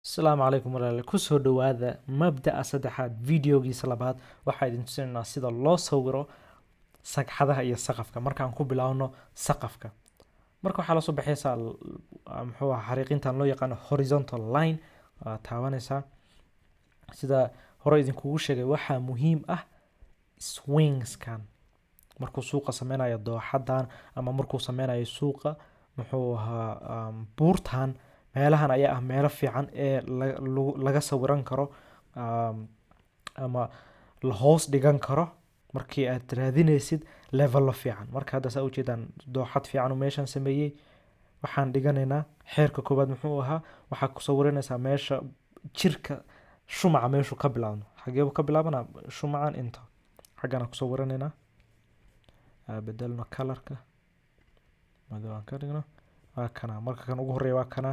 Asalaamu calaykum walaalayaal kusoo dhawaada mabda'a saddexaad videogiisa labaad waxaa idin tusinaynaa sida loo sawiro sagxadaha iyo saqafka markaan ku bilaabno saqafka marka waxaa lasoo baxaysaa muxuu ahaa xariiqintan loo yaqaano horizontal line taabanaysaa sida hore idinkugu sheegay waxaa muhiim ah swingskan markuu suuqa sameynayo dooxadan ama markuu sameynayo suuqa muxuu ahaa buurtan meelahan ayaa ah meelo fiican ee laga sawiran karo ama la hoos dhigan karo markii aad raadinaysid level fiican marka hadda saa ujeedaan dooxad fiican oo meeshan sameeyey waxaan dhiganaynaa xeerka koowaad muxuu ahaa waxaa ku sawiranaysaa meesha jirka shumaca meeshu ka bilaabno xageebu ka bilaabana shumacan inta xaggana ku sawiranaynaa bedelno colorka madow aan ka dhigno waa kana marka kan ugu horeeya waa kana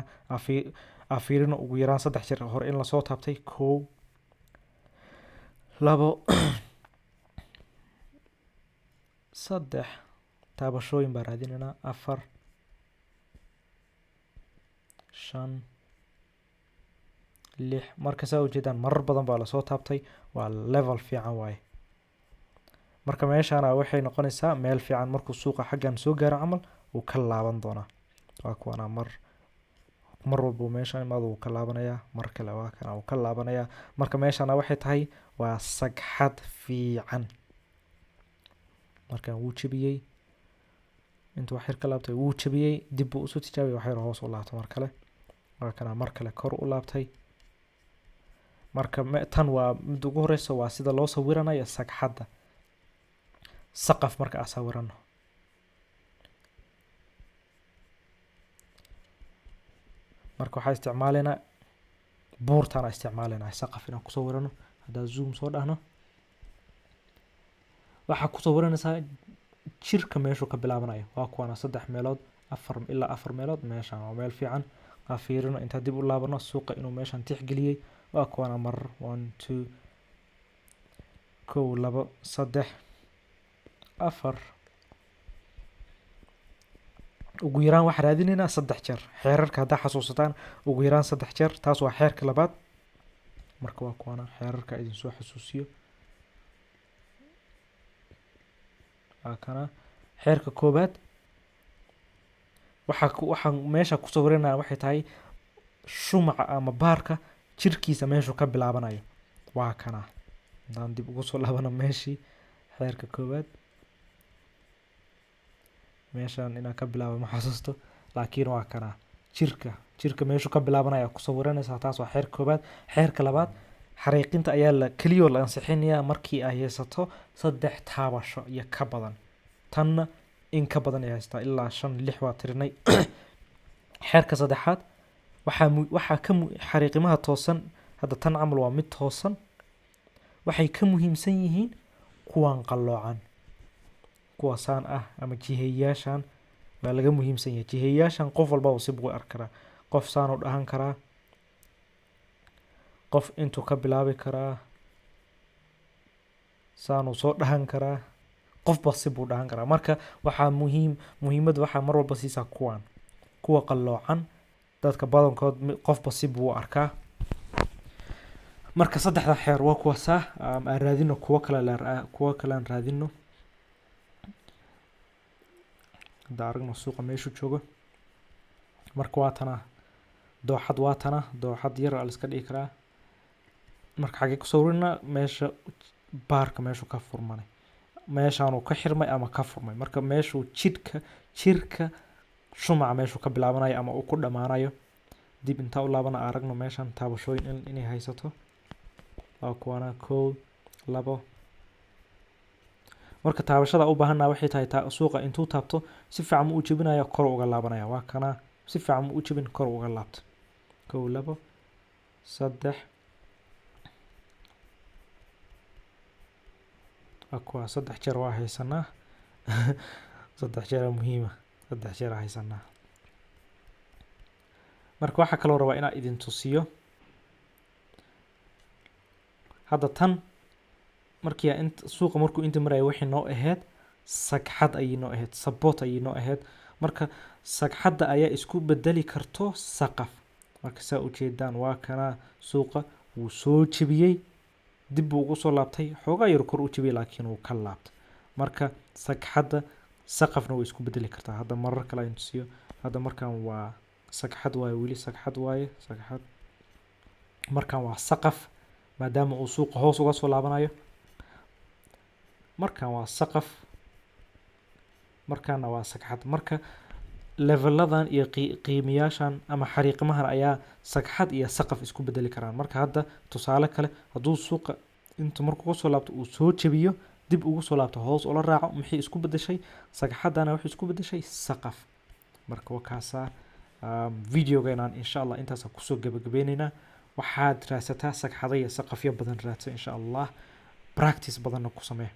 afiirino ugu yaraan 3 jeer hore in la soo taabtay 1 2 3 taabashooyin baa raadinayna 4 5 6 marka saa ujeedaan marar badan baa la soo taabtay waa level fiican waaye marka meeshaana waxay noqonaysaa meel fiican markuu suuqa xaggan soo gaaro camal uu ka laaban doonaa waa kuwana mar walba meeshaan imaado uu ka laabanaya mar kale waa kana uu ka laabanaya marka meeshaana waxay tahay waa sagxad fiican marka wuu jabiyay inta wax yar ka laabtay wuu jabiyay dib uu soo tijaabiyay wax yar hoos u laabtay mar kale waa kana mar kale kor u laabtay marka tan waa mid ugu horeysa waa sida loo sawiranayo sagxadda saqaf marka aan sawirano marka waxaa isticmaalina buurtana isticmaalina saqaf inaan ku sawirano hadaa zoom soo dhahno waxaa ku sawiranaysaa jirka meeshu ka bilaabanayo waa kuwana 3 meelood 4 ilaa 4 meelood meeshaan waa meel fiican fiirino inta dib u laabano suuqa inuu meeshan tixgeliyay waa kuwana mar 1 2 1 2 3 4 ugu yaraan wax raadinayna 3 jeer xeerarka hadda xasuusataan ugu yaraan 3 jeer taas waa xeerka labaad marka waa kuwana xeerarka idin soo xasuusiyo kana xeerka koobaad waxa meesha ku sawirana waxay tahay shumaca ama baarka jirkiisa meeshu ka bilaabanayo waa kana daan dib ugu soo laabana meeshii xeerka koobaad meeshan inaan ka bilaabo ma xasuusto laakiin waa kana jirka meeshu ka bilaabanaya ku sawiranaysaa taas waa xeerka koobaad xeerka labaad xariiqinta ayaa la kaliyo la ansixinayaa markii ay haysato 3 taabasho iyo ka badan tanna in ka badan ay haystaa ilaa 5 6 waa tirinay xeerka saddexaad waxaa ka xariiqimaha toosan hadda tan camal waa mid toosan waxay ka muhiimsan yihiin kuwan qalloocan kuwaasaan ah ama jiheeyaashan baa laga muhiimsan yahay jiheeyaashan qof walba uu si buu arkaa qof saan u dhahan karaa qof intuu ka bilaabi karaa saan uu soo dhahan karaa qofba si buu dhahan karaa marka waxaa muhiimada waxaa mar walba siisaa kuwa qalloocan dadka badankood qofba si buu arkaa marka saddexda xeer waa kuwaasa aan raadino kuwa kale aan raadino daaragno suuqa meeshu joogo marka waa tana dooxad yar iska dhigi karaa marka xagee ku sawirina meesha baarka meeshu ka furmay meeshaan uu ka xirmay ama ka furmay marka meeshu jirka shumaca meeshu ka bilaabanayo ama uu ku dhamaanayo dib inta u laabana aragno meeshan taabashooyin inay haysato waa kuwana 1 2 marka taabashada u baahanaa waxay tahay suuqa intuu taabto si fiican u jabinayo kor uga laabanaya waa kana si fiican u jabin kor uga laabto 1 2 3 akwa 3 jeer waa haysanaa 3 jeer muhiima 3 jeer haysanaa marka waxa kale oo rabaa inaan idin tusiyo hadda tan markii suuqa markuu inta maray wixii noo ahayd sagxad ay noo ahayd support ay noo ahayd marka sagxadda ayaa isku bedeli karto saqaf marka saa ujeedaan waa kana suuqa wuu soo jebiyey dib buu ugu soo laabtay xoogaa yar kor u jebiyey laakiin wuu ka laabtay marka sagxadda saqafna way isku bedeli kartaa hadda marar kale aynu tusiyo hadda markaan waa sagxad waaye weli sagxad waaye sagxad markaan waa saqaf maadaama uu suuqa hoos uga soo laabanayo markaan waa saqaf markaana waa sagxad marka leveladan iyo qiimayaashan ama xariiqmahan ayaa sagxad iyo saqaf isku bedeli karaan marka hadda tusaale kale hadduu suuqa inta markuu ka soo laabto uu soo jebiyo dib ugu soo laabto hoos ula raaco maxay isku bedeshay sagxadana waxay isku bedeshay saqaf marka waa kaasaa videogeenan insha allah intaas kusoo gabagabaynaynaa waxaad raadsataa sagxada iyo saqafyo badan raadsa insha allah practice badanna ku samee